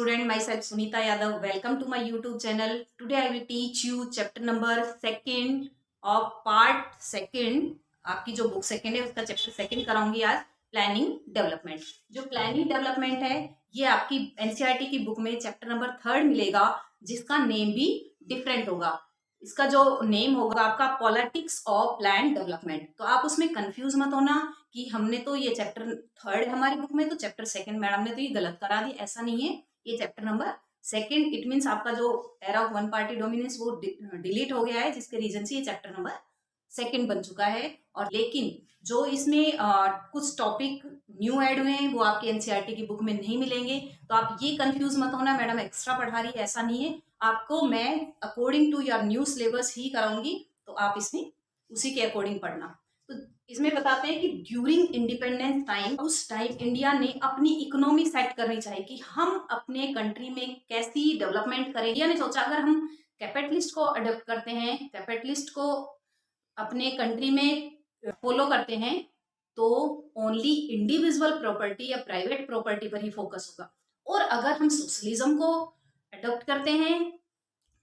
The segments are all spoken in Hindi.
student, myself Sunita Yadav. Welcome to my YouTube channel. Today I will teach you chapter number second of part second. आपकी जो बुक सेकंड है उसका चैप्टर सेकंड कराऊंगी आज, प्लानिंग डेवलपमेंट। जो प्लानिंग डेवलपमेंट है ये आपकी एनसीईआरटी की बुक में चैप्टर नंबर थर्ड मिलेगा, जिसका नेम भी डिफरेंट होगा। इसका जो नेम होगा आपका पॉलिटिक्स ऑफ प्लान डेवलपमेंट। तो आप उसमें कंफ्यूज मत होना कि हमने तो ये चैप्टर थर्ड है हमारी बुक में, तो चैप्टर सेकंड मैडम ने तो ये गलत करा दी। ऐसा नहीं है, ये chapter number second. It means आपका जो era of one party dominance वो डिलीट हो गया है, जिसके रीजन से ये चैप्टर नंबर सेकंड बन चुका है। और लेकिन जो इसमें कुछ टॉपिक न्यू ऐड हुए हैं वो आपके एनसीईआरटी की बुक में नहीं मिलेंगे। तो आप ये कंफ्यूज मत होना मैडम एक्स्ट्रा पढ़ा रही है, ऐसा नहीं है। आपको मैं according to your new syllabus ही कराऊंगी, तो आप इसमें उसी के अकॉर्डिंग पढ़ना। तो इसमें बताते हैं कि ड्यूरिंग इंडिपेंडेंस टाइम, उस टाइम इंडिया ने अपनी इकोनॉमी सेट करनी चाहिए कि हम अपने कंट्री में कैसी डेवलपमेंट करें। इंडिया ने सोचा अगर हम कैपिटलिस्ट को अडॉप्ट करते हैं, कैपिटलिस्ट को अपने कंट्री में फॉलो करते हैं, तो ओनली इंडिविजुअल प्रॉपर्टी या प्राइवेट प्रॉपर्टी पर ही फोकस होगा। और अगर हम सोशलिज्म को अडॉप्ट करते हैं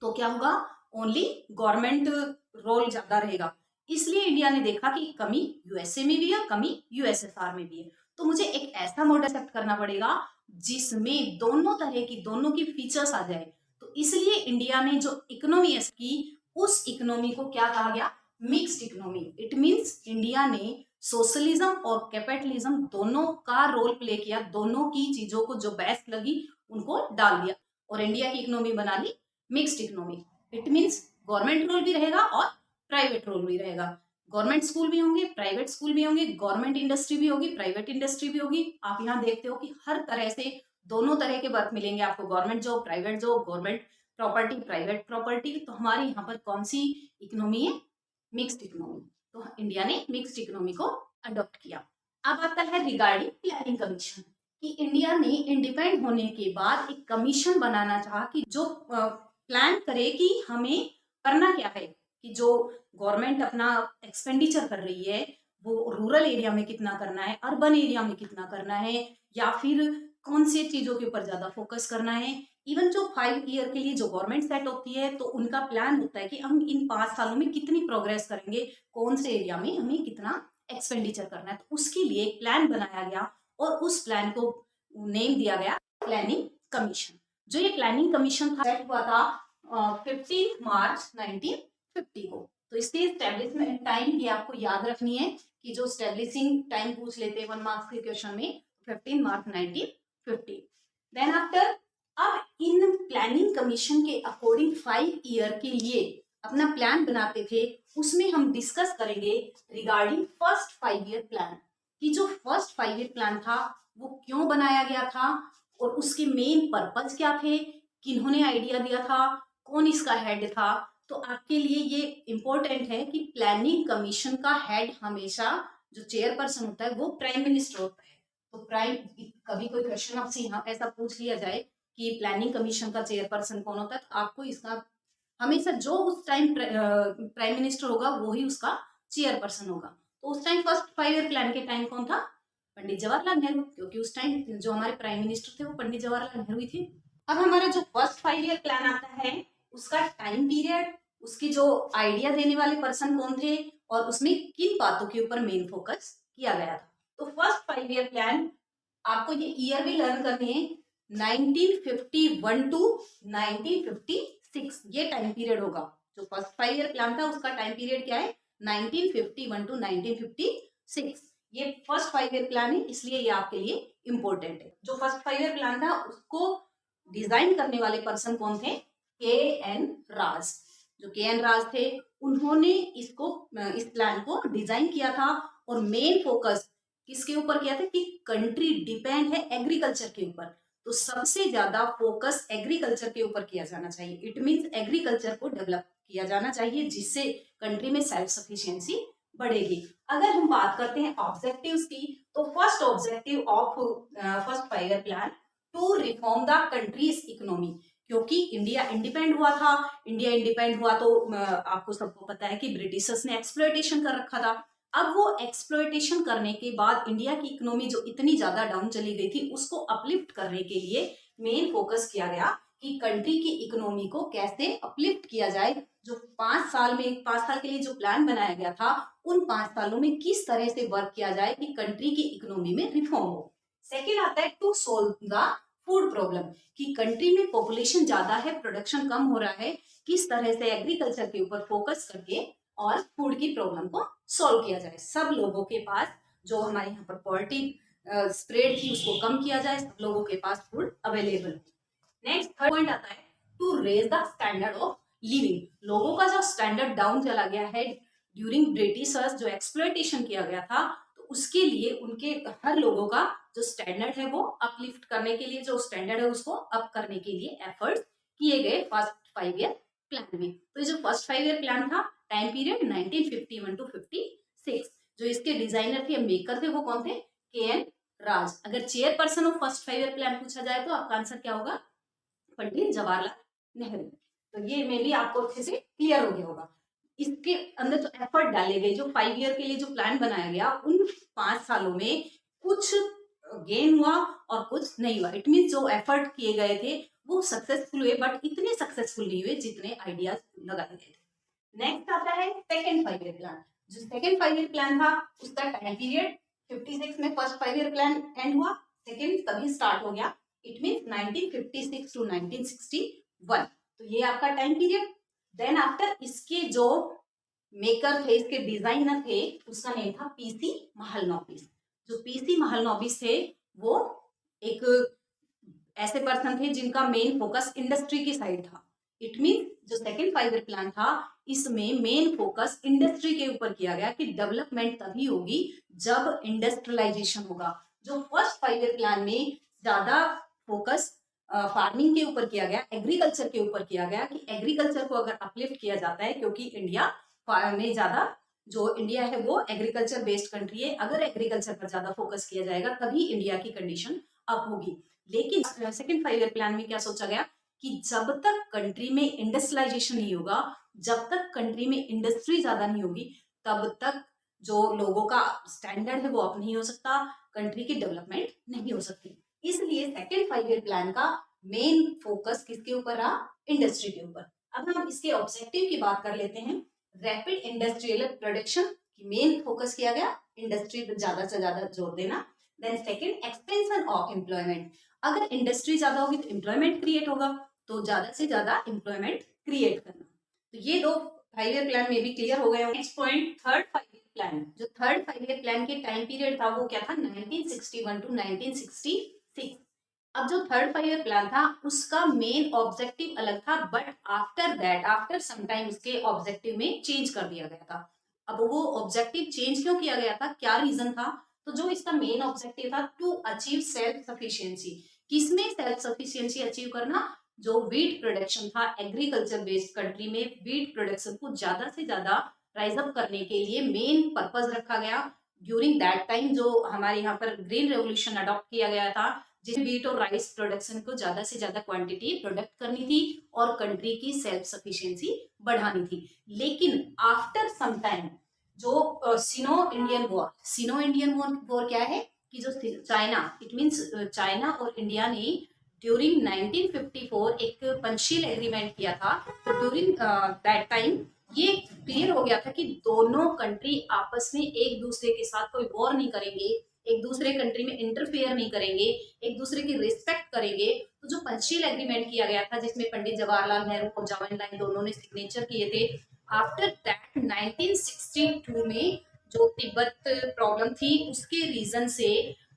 तो क्या होगा, ओनली गवर्नमेंट रोल ज्यादा रहेगा। इसलिए इंडिया ने देखा कि कमी यूएसए में भी है, कमी यूएसएसआर में भी है, तो मुझे एक ऐसा मॉडल एक्सेप्ट करना पड़ेगा जिसमें दोनों की फीचर्स आ जाए। तो इसलिए इंडिया ने जो इकोनॉमी की, उस इकोनॉमी को क्या कहा गया, mixed economy. It means India ने सोशलिज्म और कैपिटलिज्म दोनों का रोल प्ले किया, दोनों की चीजों को जो बेस्ट लगी उनको डाल दिया और इंडिया की इकोनॉमी बना ली mixed economy. It means government role भी रहेगा और प्राइवेट रोल भी रहेगा। गवर्नमेंट स्कूल भी होंगे, प्राइवेट स्कूल भी होंगे, गवर्नमेंट इंडस्ट्री भी होगी, प्राइवेट इंडस्ट्री भी होगी। आप यहाँ देखते हो कि हर तरह से दोनों तरह के वर्क मिलेंगे आपको, government job, private job, government property, private property. तो हमारे यहाँ पर कौन सी इकोनॉमी है, मिक्स्ड इकोनॉमी। तो इंडिया ने मिक्स्ड इकोनॉमी को अडॉप्ट किया। अब आता है रिगार्डिंग प्लानिंग कमीशन, कि इंडिया ने इंडिपेंडेंट होने के बाद एक कमीशन बनाना चाहा कि जो प्लान करे कि हमें करना क्या है, कि जो गवर्नमेंट अपना एक्सपेंडिचर कर रही है वो रूरल एरिया में कितना करना है, अर्बन एरिया में कितना करना है, या फिर कौन सी चीजों के ऊपर ज्यादा फोकस करना है। इवन जो 5 ईयर के लिए जो गवर्नमेंट सेट होती है, तो उनका प्लान होता है कि हम इन 5 सालों में कितनी प्रोग्रेस करेंगे, कौन से एरिया में हमें कितना एक्सपेंडिचर करना है। तो उसके लिए एक प्लान बनाया गया और उस प्लान को नेम दिया गया प्लानिंग कमीशन। जो ये प्लानिंग कमीशन था सेट हुआ था 15 मार्च 1950 को। तो इसकी एस्टेब्लिशमेंट टाइम की आपको याद रखनी है कि जो एस्टेब्लिशिंग टाइम पूछ लेते हैं 1 मार्क्स के क्वेश्चन में, 15 मार्च 1950। देन आफ्टर, अब इन प्लानिंग कमीशन के अकॉर्डिंग 5 ईयर के लिए अपना प्लान बनाते थे। उसमें हम डिस्कस करेंगे रिगार्डिंग फर्स्ट 5 ईयर प्लान, कि जो फर्स्ट 5 ईयर प्लान था वो क्यों बनाया गया था और उसके मेन पर्पज क्या थे, किन्होंने आइडिया दिया था, कौन इसका हेड था। तो आपके लिए ये इंपॉर्टेंट है कि प्लानिंग कमीशन का हेड हमेशा जो चेयरपर्सन होता है वो प्राइम मिनिस्टर होता है। तो कभी कोई क्वेश्चन आपसे यहाँ ऐसा पूछ लिया जाए कि प्लानिंग कमीशन का चेयरपर्सन कौन होता है, तो आपको इसका हमेशा जो उस टाइम प्राइम मिनिस्टर होगा वो ही उसका चेयरपर्सन होगा। तो उस टाइम फर्स्ट 5 ईयर प्लान के टाइम कौन था, पंडित जवाहरलाल नेहरू, क्योंकि उस टाइम जो हमारे प्राइम मिनिस्टर थे वो पंडित जवाहरलाल नेहरू ही थे। अब हमारा जो फर्स्ट 5 ईयर प्लान आता है उसका टाइम पीरियड, उसकी जो आइडिया देने वाले पर्सन कौन थे और उसमें किन बातों के ऊपर मेन फोकस किया गया था। तो फर्स्ट 5 ईयर प्लान आपको ये ईयर भी लर्न करनी है, 1951 टू 1956 ये टाइम पीरियड होगा। जो फर्स्ट 5 ईयर प्लान था उसका टाइम पीरियड क्या है, 1951 टू 1956। ये फर्स्ट 5 ईयर प्लान है, इसलिए ये आपके लिए इंपॉर्टेंट है। जो फर्स्ट 5 ईयर प्लान था उसको डिजाइन करने वाले पर्सन कौन थे, के.एन. राज। जो के.एन. राज थे उन्होंने इस प्लान को डिजाइन किया था और मेन फोकस किसके ऊपर किया था कि कंट्री डिपेंड है एग्रीकल्चर के ऊपर, तो सबसे ज्यादा फोकस एग्रीकल्चर के ऊपर किया जाना चाहिए। इट मींस एग्रीकल्चर को डेवलप किया जाना चाहिए जिससे कंट्री में सेल्फ सफिशिएंसी बढ़ेगी। अगर हम बात करते हैं ऑब्जेक्टिव्स की, तो first objective of first 5 year plan to reform the country's economy, क्योंकि इंडिया इंडिपेंडेंट हुआ था। इंडिया इंडिपेंडेंट हुआ तो आपको सबको पता है कि ब्रिटिशर्स ने एक्सप्लॉयटेशन कर रखा था। अब वो एक्सप्लॉयटेशन करने के बाद इंडिया की इकोनॉमी जो इतनी ज्यादा डाउन चली गई थी उसको अपलिफ्ट करने के लिए मेन फोकस किया गया कि कंट्री की इकोनॉमी को कैसे अपलिफ्ट किया जाए। जो 5 साल के लिए जो प्लान बनाया गया था, उन 5 सालों में किस तरह से वर्क किया जाए कि कंट्री की इकोनॉमी में रिफॉर्म हो। सेकेंड आता है to solve the food problem, कि कंट्री में पॉपुलेशन ज्यादा है, प्रोडक्शन कम हो रहा है, किस तरह से एग्रीकल्चर के ऊपर फोकस करके और फूड की प्रॉब्लम को सॉल्व किया जाए। सब लोगों के पास जो हमारे यहाँ पर पॉवर्टी स्प्रेड थी उसको कम किया जाए, सब लोगों के पास food available. Next third point आता है to raise the standard of living. लोगों का जो स्टैंडर्ड डाउन चला गया है ड्यूरिंग ब्रिटिशर्स, जो एक्सप्लॉयटेशन किया गया था, तो उसके लिए उनके हर लोगों का जो स्टैंडर्ड है वो अपलिफ्ट करने के लिए, जो स्टैंडर्ड है उसको अप करने के लिए एफर्ट्स किए गए फर्स्ट 5 ईयर प्लान में। तो ये जो फर्स्ट 5 ईयर प्लान था, टाइम पीरियड 1951 टू 56, जो इसके डिजाइनर थे, मेकर थे, वो कौन थे? के.एन. राज। अगर chairperson of first 5 year plan पूछा जाए तो आपका आंसर क्या होगा? पंडित जवाहरलाल नेहरू। तो ये में भी आपको अच्छे से क्लियर हो गया होगा। इसके अंदर जो एफर्ट डाले गए, जो 5 ईयर के लिए जो प्लान बनाया गया, उन 5 सालों में कुछ गेन हुआ और कुछ नहीं हुआ। इट मीन जो एफर्ट किए गए थे वो सक्सेसफुल हुए, बट इतने सक्सेसफुल नहीं हुए जितने आइडियाज लगाए गए थे। नेक्स्ट आता है सेकेंड 5 ईयर प्लान। जो सेकेंड 5 ईयर प्लान था उसका टाइम पीरियड 56 में फर्स्ट 5 ईयर प्लान एंड हुआ, सेकेंड तभी स्टार्ट हो गया। It mean 1956 to 1961। तो ये आपका टाइम पीरियड। देन आफ्टर इसके जो मेकर थे, इसके डिजाइनर थे, उसका नेम था पीसी महलनोबिस। जो पीसी महलनोबिस थे वो एक ऐसे पर्सन थे जिनका मेन फोकस इंडस्ट्री की साइड था। इट मीन जो सेकेंड 5 ईयर प्लान था इसमें मेन फोकस इंडस्ट्री के ऊपर किया गया कि डेवलपमेंट तभी होगी जब इंडस्ट्रियलाइजेशन होगा। जो फर्स्ट 5 ईयर प्लान में ज्यादा फोकस फार्मिंग के ऊपर किया गया, एग्रीकल्चर के ऊपर किया गया, कि एग्रीकल्चर को अगर अपलिफ्ट किया जाता है, क्योंकि इंडिया में ज्यादा, जो इंडिया है वो एग्रीकल्चर बेस्ड कंट्री है, अगर एग्रीकल्चर पर ज्यादा फोकस किया जाएगा तभी इंडिया की कंडीशन अप होगी। लेकिन सेकेंड 5 ईयर प्लान में क्या सोचा गया कि जब तक कंट्री में इंडस्ट्रियलाइजेशन नहीं होगा, जब तक कंट्री में इंडस्ट्री ज्यादा नहीं होगी, तब तक जो लोगों का स्टैंडर्ड है वो अप नहीं हो सकता, कंट्री की डेवलपमेंट नहीं हो सकती। इसलिए सेकेंड 5 ईयर प्लान का मेन फोकस किसके ऊपर रहा? इंडस्ट्री के ऊपर। अब हम इसके ऑब्जेक्टिव की बात कर लेते हैं। रैपिड इंडस्ट्रियल प्रोडक्शन की मेन फोकस किया गया, इंडस्ट्री पर ज्यादा से ज्यादा जोर देना। Then second expansion of employment. अगर इंडस्ट्री ज्यादा होगी तो एम्प्लॉयमेंट क्रिएट होगा, तो ज्यादा से ज्यादा एम्प्लॉयमेंट क्रिएट करना। तो ये दो 5 ईयर प्लान में भी क्लियर हो गए। Next point third 5 year plan. जो थर्ड 5 ईयर प्लान के टाइम पीरियड था वो क्या था? 1961 टू 1966। अब जो थर्ड 5 ईयर प्लान था उसका मेन ऑब्जेक्टिव अलग था, but after that, after some time उसके ऑब्जेक्टिव में चेंज कर दिया गया था। अब वो ऑब्जेक्टिव चेंज क्यों किया गया था, क्या रीजन था? तो जो इसका मेन ऑब्जेक्टिव था टू अचीव सेल्फ सफिशिएंसी। किसमें सेल्फ सफिशिएंसी अचीव करना? जो वीट प्रोडक्शन था, एग्रीकल्चर बेस्ड कंट्री में वीट प्रोडक्शन को ज्यादा से ज्यादा राइज अप करने के लिए मेन पर्पज रखा गया। ड्यूरिंग दैट टाइम जो हमारे यहाँ पर ग्रीन रेवोल्यूशन अडॉप्ट किया गया था, जिसमें वीट और राइस प्रोडक्शन को ज्यादा से ज्यादा क्वांटिटी प्रोडक्ट करनी थी और कंट्री की सेल्फ सफिशिएंसी बढ़ानी थी। लेकिन आफ्टर सम टाइम जो सिनो इंडियन वॉर क्या है कि जो चाइना, इट मींस चाइना और इंडिया ने ड्यूरिंग 1954 एक पंचशील एग्रीमेंट किया था। तो ड्यूरिंग दैट टाइम ये क्लियर हो गया था कि दोनों कंट्री आपस में एक दूसरे के साथ कोई वॉर नहीं करेंगे, एक दूसरे कंट्री में इंटरफेयर नहीं करेंगे, एक दूसरे की रिस्पेक्ट करेंगे। तो जो पंचशील एग्रीमेंट किया गया था जिसमें पंडित जवाहरलाल नेहरू और जवाहरलाल दोनों ने सिग्नेचर किए थे, आफ्टर दैट 1962 में जो तिब्बत प्रॉब्लम थी उसके रीजन से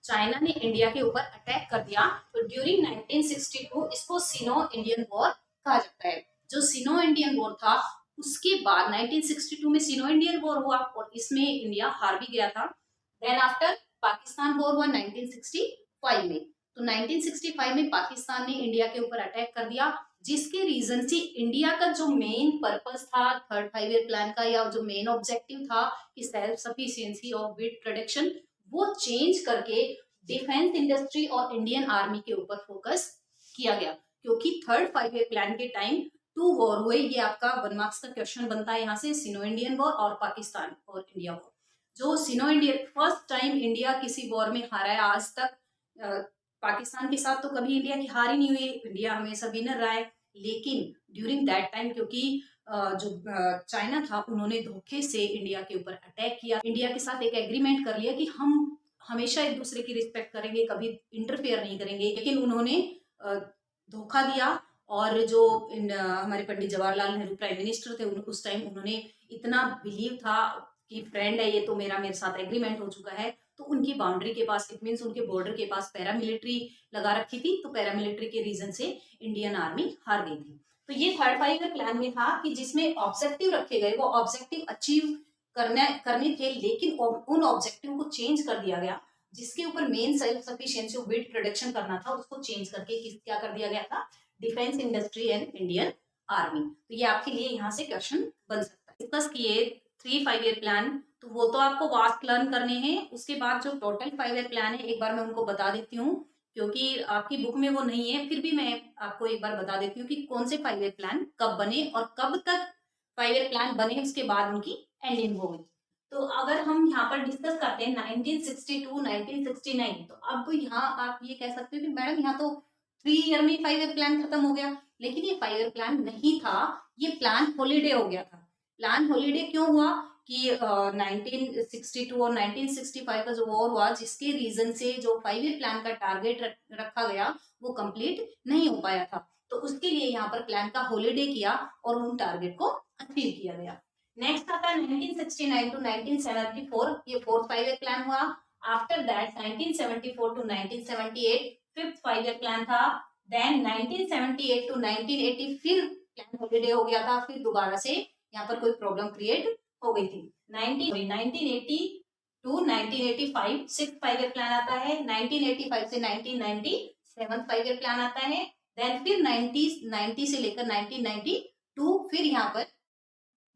चाइना ने इंडिया के ऊपर अटैक कर दिया। तो ड्यूरिंग 1962 इसको सिनो इंडियन वॉर कहा जाता है। जो सिनो इंडियन वॉर था उसके बाद 1962 में सिनो इंडियन वॉर हुआ और इसमें इंडिया हार भी गया था। देन आफ्टर पाकिस्तान वॉर हुआ 1965 में। तो 1965 में पाकिस्तान ने इंडिया के ऊपर अटैक कर दिया, जिसके रीजन से इंडिया का जो मेन पर्पस था थर्ड 5 ईयर प्लान का, या जो मेन ऑब्जेक्टिव था कि self sufficiency of wheat production, वो चेंज करके डिफेंस इंडस्ट्री और इंडियन आर्मी के ऊपर फोकस किया गया। क्योंकि थर्ड 5 ईयर प्लान के टाइम 2 वॉर हुए, ये आपका 1 मार्क्स का क्वेश्चन बनता है यहाँ से, सिनो इंडियन वॉर और पाकिस्तान और इंडिया वॉर। जो सिनो इंडियन फर्स्ट टाइम इंडिया किसी वॉर में हारा है आज तक, पाकिस्तान के साथ तो कभी इंडिया की हार ही नहीं हुई, इंडिया हमेशा विनर रहा है। लेकिन ड्यूरिंग दैट टाइम क्योंकि जो चाइना था उन्होंने धोखे से इंडिया के ऊपर अटैक किया, इंडिया के साथ एक एग्रीमेंट कर लिया कि हम हमेशा एक दूसरे की रिस्पेक्ट करेंगे, कभी इंटरफेयर नहीं करेंगे। लेकिन उन्होंने धोखा दिया और जो हमारे पंडित जवाहरलाल नेहरू प्राइम मिनिस्टर थे उस टाइम उन्होंने इतना बिलीव था कि फ्रेंड है ये तो मेरे साथ एग्रीमेंट हो चुका है, तो उनकी बाउंड्री के पास इट मीन्स उनके बॉर्डर के पास पैरामिलिट्री लगा रखी थी, तो पैरामिलिट्री के रीजन से इंडियन आर्मी हार गई थी। तो ये थर्ड 5 ईयर प्लान में था कि जिसमें ऑब्जेक्टिव रखे गए, वो ऑब्जेक्टिव अचीव करने थे, लेकिन उन ऑब्जेक्टिव को चेंज कर दिया गया। जिसके ऊपर main self sufficiency of wheat production करना था उसको चेंज करके क्या कर दिया गया था, defence industry and Indian army. तो ये आपके लिए यहाँ से क्वेश्चन बन सकता है। डिस्कस किए 3 5 ईयर प्लान, तो वो तो आपको वास्ट लर्न करने हैं। उसके बाद जो टोटल 5 ईयर प्लान है एक बार मैं उनको बता देती हूँ, क्योंकि आपकी बुक में वो नहीं है, फिर भी मैं आपको एक बार बता देती हूँ कि कौन से 5 ईयर प्लान कब बने और कब तक 5 ईयर प्लान बने, उसके बाद उनकी एंडिंग हो गई। तो अगर हम यहाँ पर डिस्कस करते हैं 1962 1969, तो अब यहाँ आप ये कह सकते हो कि मैडम यहाँ तो 3 ईयर में 5 ईयर प्लान खत्म हो गया, लेकिन ये 5 ईयर प्लान नहीं था, ये प्लान हॉलीडे हो गया था। प्लान हॉलीडे क्यों हुआ कि 1962 और 1965 का जो वॉर हुआ, जिसके रीजन से जो 5 ईयर प्लान का टारगेट रखा गया वो कंप्लीट नहीं हो पाया था, तो उसके लिए यहाँ पर प्लान का हॉलीडे किया और उन टारगेट को अचीव किया गया। नेक्स्ट आता है 1969 टू 1974, ये फोर्थ 5 ईयर प्लान हुआ। After that 1974 to 1978 fifth 5 year plan था। देन 1978 टू 1980 फिर प्लान हॉलीडे हो गया था, फिर दोबारा से यहाँ पर कोई प्रॉब्लम क्रिएट हो गई थी। 1980 टू 1985 सिक्स 5 ईयर प्लान आता है। 1985 से 1990 सेवंथ 5 ईयर प्लान आता है। देन फिर 90 से लेकर 1992 फिर यहाँ पर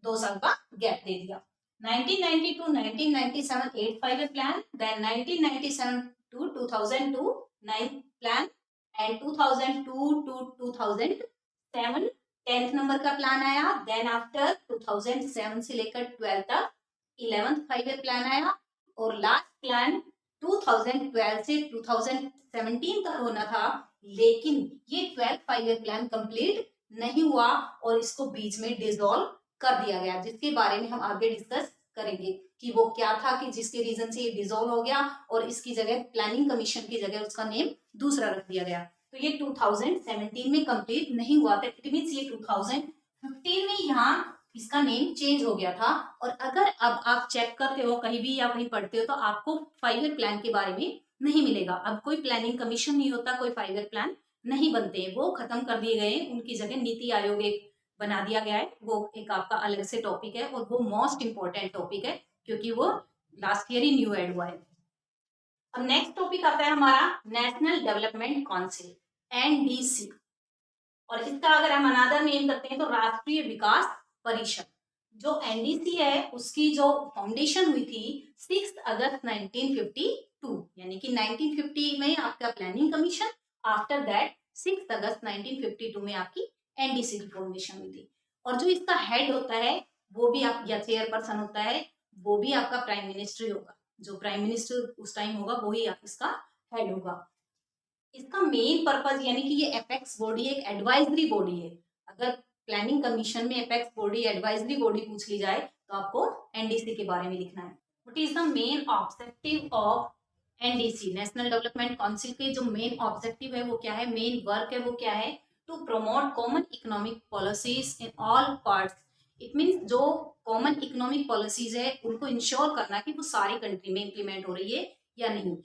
2 साल का गैप दे दिया। 1990 to 1997 8 5 year plan, then 1997 to 2002 9th plan and 2002 to 2007 10th number का प्लान आया। देन आफ्टर 2007 से लेकर 12 तक 11th 5 ईयर प्लान आया और लास्ट प्लान 2012 से 2017 तक होना था, लेकिन ये 12th 5 ईयर प्लान कंप्लीट नहीं हुआ और इसको बीच में डिसॉल्व कर दिया गया, जिसके बारे में हम आगे डिस्कस करेंगे कि वो क्या था कि जिसके रीजन से ये डिसॉल्व हो गया और इसकी जगह प्लानिंग कमीशन की जगह उसका नेम दूसरा रख दिया गया। तो ये 2017 में कंप्लीट नहीं हुआ था, इट मींस ये 2015 में यहाँ इसका नेम चेंज हो गया था। और अगर अब आप चेक करते हो कहीं भी या कहीं पढ़ते हो तो आपको 5 ईयर प्लान के बारे में नहीं मिलेगा। अब कोई प्लानिंग कमीशन नहीं होता, कोई 5 ईयर प्लान नहीं बनते, वो खत्म कर दिए गए, उनकी जगह नीति आयोग एक बना दिया गया है, वो एक आपका अलग से टॉपिक है और वो मोस्ट इंपॉर्टेंट टॉपिक है क्योंकि वो लास्ट ईयर ही न्यू एड हुआ है। अब नेक्स्ट टॉपिक आता है हमारा नेशनल डेवलपमेंट काउंसिल एनडीसी, और इसका अगर हम अनादर नेम करते हैं तो राष्ट्रीय विकास परिषद। जो एनडीसी है उसकी जो फाउंडेशन हुई थी 6 अगस्त 1952, यानी कि 1950 में आपका प्लानिंग कमीशन, आफ्टर दैट 6 अगस्त 1952 में आपकी एनडीसी की फॉर्मेशन हुई थी। और जो इसका हेड होता है वो भी आप या चेयरपर्सन होता है वो भी आपका प्राइम मिनिस्टर होगा, जो प्राइम मिनिस्टर उस टाइम होगा वही इसका हेड होगा। इसका मेन पर्पज यानी कि ये एपेक्स बॉडी एक एडवाइजरी बॉडी है। अगर प्लानिंग कमीशन में एपेक्स बॉडी एडवाइजरी बॉडी पूछ ली जाए तो आपको एनडीसी के बारे में लिखना है। What is the main objective of NDC, national development council के जो मेन ऑब्जेक्टिव है वो क्या है, मेन वर्क है वो क्या है, to promote common economic policies in all parts. It means जो कॉमन इकोनॉमिक पॉलिसीज है उनको इंश्योर करना कि वो सारी कंट्री में इंप्लीमेंट हो रही है या नहीं।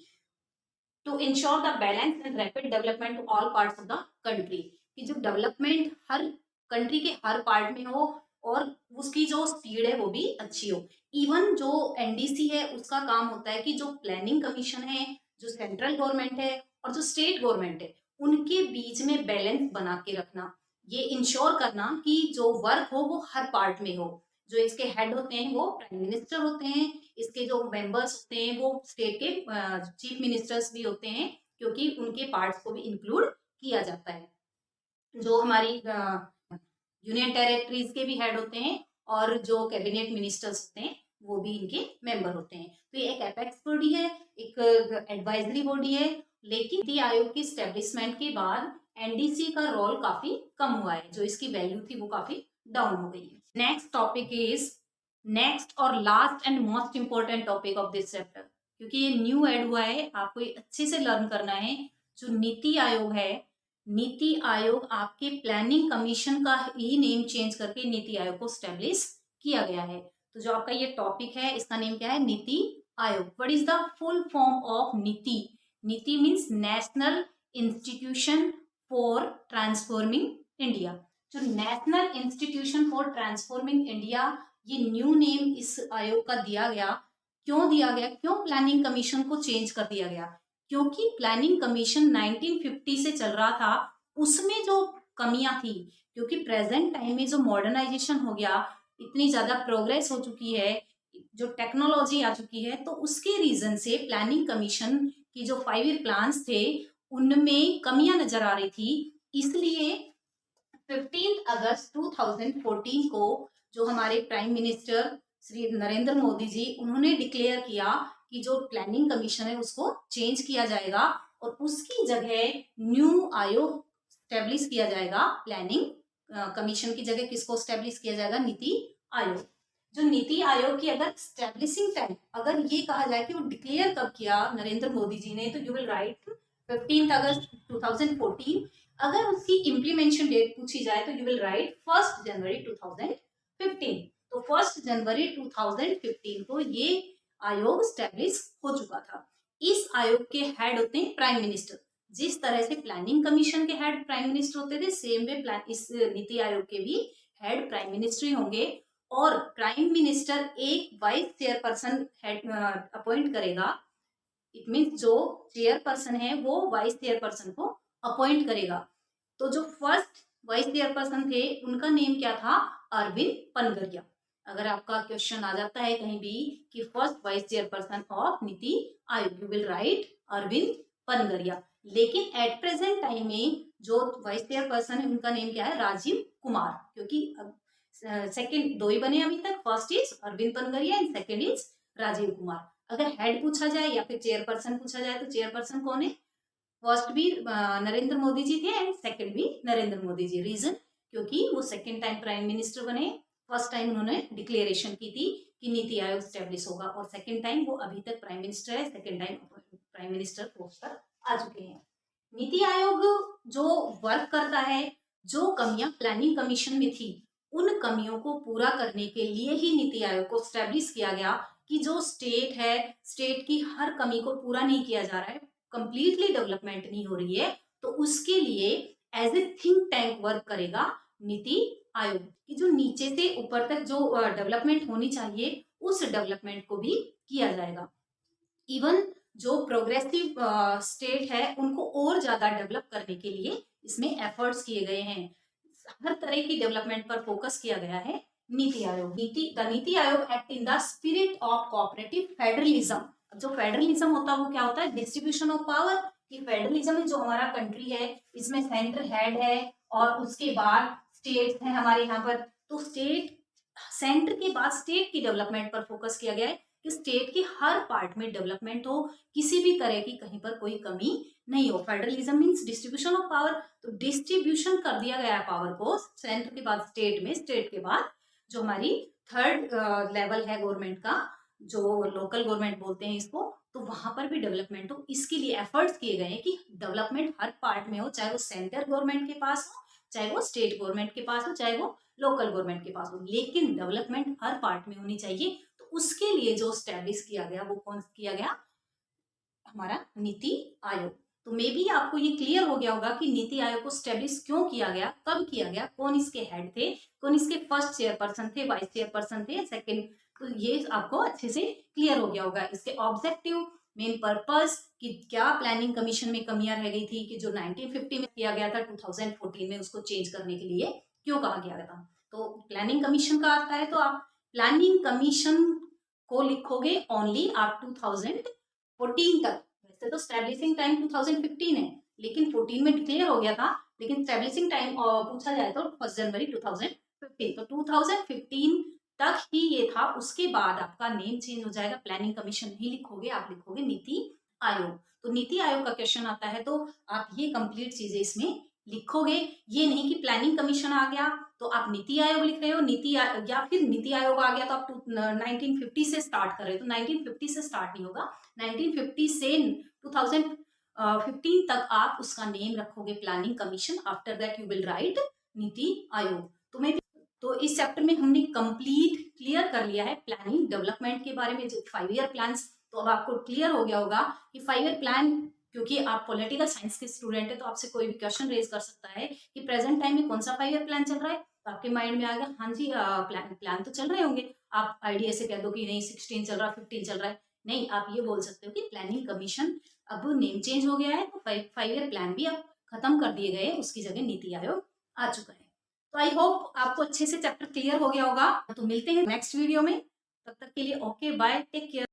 To ensure the balance and rapid development to all parts of the country, कि जो डेवलपमेंट हर कंट्री के हर पार्ट में हो और उसकी जो स्पीड है वो भी अच्छी हो। इवन जो एनडीसी है उसका काम होता है कि जो प्लानिंग कमीशन है, जो सेंट्रल गवर्नमेंट है और जो स्टेट गवर्नमेंट है, उनके बीच में बैलेंस बना के रखना, ये इंश्योर करना कि जो वर्क हो वो हर पार्ट में हो। जो इसके हेड होते हैं वो प्राइम मिनिस्टर होते हैं, इसके जो मेंबर्स होते हैं वो स्टेट के चीफ मिनिस्टर्स भी होते हैं, क्योंकि उनके पार्ट्स को भी इंक्लूड किया जाता है। जो हमारी यूनियन टेरिटरीज के भी हेड होते हैं और जो कैबिनेट मिनिस्टर्स होते हैं वो भी इनके मेंबर होते हैं। तो ये एक एपेक्स बॉडी है, एक एडवाइजरी बॉडी है लेकिन नीति आयोग की स्टेब्लिशमेंट के बाद एनडीसी का रोल काफी कम हुआ है, जो इसकी वैल्यू थी वो काफी डाउन हो गई है। नेक्स्ट टॉपिक इज नेक्स्ट और last and most important topic of this chapter, क्योंकि ये न्यू ऐड हुआ है, आपको ये अच्छे से लर्न करना है। जो नीति आयोग है, नीति आयोग आपके प्लानिंग कमीशन का ही नेम चेंज करके नीति आयोग को स्टेब्लिश किया गया है। तो जो आपका ये टॉपिक है इसका नेम क्या है? NITI Aayog. What is the full form of NITI? NITI means national institution for transforming India. जो national institution for transforming India, ये न्यू नेम इस आयोग का दिया गया। क्यों दिया गया? क्यों प्लानिंग कमीशन को चेंज कर दिया गया? क्योंकि प्लानिंग कमीशन 1950 से चल रहा था, उसमें जो कमियां थी, क्योंकि प्रेजेंट टाइम में जो मॉडर्नाइजेशन हो गया, इतनी ज्यादा प्रोग्रेस हो चुकी है, जो टेक्नोलॉजी आ चुकी है, तो उसके रीजन से प्लानिंग कमीशन की जो 5 ईयर प्लान्स थे उनमें कमियां नजर आ रही थी। इसलिए 15 अगस्त 2014 को जो हमारे प्राइम मिनिस्टर श्री नरेंद्र मोदी जी, उन्होंने डिक्लेयर किया कि जो प्लानिंग कमीशन है उसको चेंज किया जाएगा और उसकी जगह न्यू आयोग स्टेब्लिश किया जाएगा। प्लानिंग कमीशन की जगह किसको स्टेब्लिश किया जाएगा? नीति आयोग। जो नीति आयोग की अगर स्टेब्लिशिंग टाइम अगर ये कहा जाए कि वो डिक्लेयर कब किया नरेंद्र मोदी जी ने, तो यू विल राइट 15 अगस्त 2014। अगर उसकी इम्प्लीमेंटेशन डेट पूछी जाए तो यू विल राइट 1 जनवरी 2015। तो 1 जनवरी 2015 को ये आयोग स्टैब्लिश हो चुका था। इस आयोग के हेड होते हैं प्राइम मिनिस्टर। जिस तरह से प्लानिंग कमीशन के हेड प्राइम मिनिस्टर होते थे, सेम वे इस नीति आयोग के भी हेड प्राइम मिनिस्टर ही होंगे। और प्राइम मिनिस्टर एक वाइस चेयरपर्सन हेड अपॉइंट करेगा। इट मीन्स जो चेयरपर्सन है वो वाइस चेयरपर्सन को अपॉइंट करेगा। तो जो फर्स्ट वाइस चेयरपर्सन थे उनका नेम क्या था? अरविंद पनगरिया। अगर आपका क्वेश्चन आ जाता है कहीं भी कि first vice chairperson of NITI Aayog, you will write Arvind पनगरिया। लेकिन एट प्रेजेंट टाइम में जो वाइस चेयरपर्सन है उनका नेम क्या है? राजीव कुमार। क्योंकि सेकंड दो ही बने अभी तक, first is Arvind Panagariya and second is Rajiv Kumar. अगर हेड पूछा जाए या फिर चेयरपर्सन पूछा जाए तो चेयरपर्सन कौन है? फर्स्ट भी नरेंद्र मोदी जी थे एंड सेकंड भी नरेंद्र मोदी जी। रीजन क्योंकि वो सेकंड टाइम प्राइम मिनिस्टर बने। फर्स्ट टाइम उन्होंने डिक्लेरेशन की थी कि नीति आयोग स्टेब्लिश होगा, और सेकंड टाइम वो अभी तक प्राइम मिनिस्टर है, second time prime minister post पर आ चुके हैं। नीति आयोग जो वर्क करता है, जो कमियां प्लानिंग कमीशन में थी उन कमियों को पूरा करने के लिए ही नीति आयोग को स्टेब्लिश किया गया कि जो स्टेट है, स्टेट की हर कमी को पूरा नहीं किया जा रहा है, कंप्लीटली डेवलपमेंट नहीं हो रही है, तो उसके लिए as a think tank work करेगा नीति आयोग की। जो नीचे से ऊपर तक जो डेवलपमेंट होनी चाहिए उस डेवलपमेंट को भी किया जाएगा। इवन जो प्रोग्रेसिव स्टेट है उनको और ज्यादा डेवलप करने के लिए इसमें एफर्ट्स किए गए हैं। हर तरह की डेवलपमेंट पर फोकस किया गया है नीति आयोग। NITI Aayog act in the spirit of cooperative federalism. जो फेडरलिज्म होता है वो क्या होता है? Distribution of power. कि फेडरलिज्म में जो हमारा कंट्री है इसमें सेंटर हेड है और उसके बाद स्टेट है हमारे यहाँ पर। तो स्टेट सेंटर के बाद स्टेट की डेवलपमेंट पर फोकस किया गया है कि स्टेट की हर पार्ट में डेवलपमेंट हो, किसी भी तरह की कहीं पर कोई कमी नहीं हो। Federalism means distribution of power. तो डिस्ट्रीब्यूशन कर दिया गया है पावर को सेंटर के बाद स्टेट में, स्टेट के बाद जो हमारी थर्ड लेवल है गवर्नमेंट का, जो लोकल गवर्नमेंट बोलते हैं इसको, तो वहां पर भी डेवलपमेंट हो। इसके लिए एफर्ट्स किए गए हैं कि डेवलपमेंट हर पार्ट में हो, चाहे वो सेंटर गवर्नमेंट के पास हो, चाहे वो स्टेट गवर्नमेंट के पास हो, चाहे वो लोकल गवर्नमेंट के पास हो, लेकिन डेवलपमेंट हर पार्ट में होनी चाहिए। तो उसके लिए जो स्टैब्लिश किया गया वो कौन किया गया? हमारा नीति आयोग। तो मे बी आपको ये क्लियर हो गया होगा कि नीति आयोग को स्टैब्लिश क्यों किया गया, कब किया गया, कौन इसके हेड थे, कौन इसके फर्स्ट चेयरपर्सन थे, वाइस चेयरपर्सन थे, सेकंड। तो ये आपको अच्छे से क्लियर हो गया होगा। इसके ऑब्जेक्टिव, मेन पर्पस कि क्या प्लानिंग कमीशन में कमियां रह गई थी कि जो 1950 में किया गया था 2014 में उसको चेंज करने के लिए क्यों कहा गया था। तो प्लानिंग कमीशन का आता है तो आप प्लानिंग कमीशन को लिखोगे ओनली आप 2014 तक। वैसे तो स्टैब्लिशिंग टाइम 2015 है, लेकिन 14 में डिक्लेयर हो गया था, लेकिन स्टैब्लिशिंग टाइम पूछा जाए तो 1 जनवरी 2015। तो 2015 तक ही ये था। उसके बाद आपका नेम चेंज हो जाएगा, प्लानिंग कमीशन नहीं लिखोगे, आप लिखोगे नीति आयोग। तो नीति आयोग का क्वेश्चन आता है तो आप ये कंप्लीट चीजें इसमें लिखोगे। ये नहीं कि प्लानिंग कमीशन आ गया तो आप नीति आयोग लिख रहे हो, या फिर नीति आयोग आ गया तो आप 1950 से स्टार्ट कर रहे हो। तो 1950 से स्टार्ट नहीं होगा, 1950 से 2015 तक आप उसका नेम रखोगे planning commission. After that you will write NITI Aayog. तो इस चैप्टर में हमने कंप्लीट क्लियर कर लिया है प्लानिंग डेवलपमेंट के बारे में, 5 ईयर प्लान्स। तो अब आपको क्लियर हो गया होगा कि 5 ईयर प्लान, क्योंकि आप पॉलिटिकल साइंस के स्टूडेंट है तो आपसे कोई भी क्वेश्चन रेज कर सकता है कि प्रेजेंट टाइम में कौन सा 5 ईयर प्लान चल रहा है, तो आपके माइंड में आ गया हाँ जी प्लान तो चल रहे होंगे। आप आइडिया से कह दो कि नहीं 16 चल रहा है, 15 चल रहा है। नहीं, आप ये बोल सकते हो कि प्लानिंग कमीशन अब नेम चेंज हो गया है तो 5 ईयर प्लान भी अब खत्म कर दिए गए, उसकी जगह नीति आयोग आ चुका है। तो आई होप आपको अच्छे से चैप्टर क्लियर हो गया होगा। तो मिलते हैं नेक्स्ट वीडियो में, तब तक के लिए ओके बाय, टेक केयर।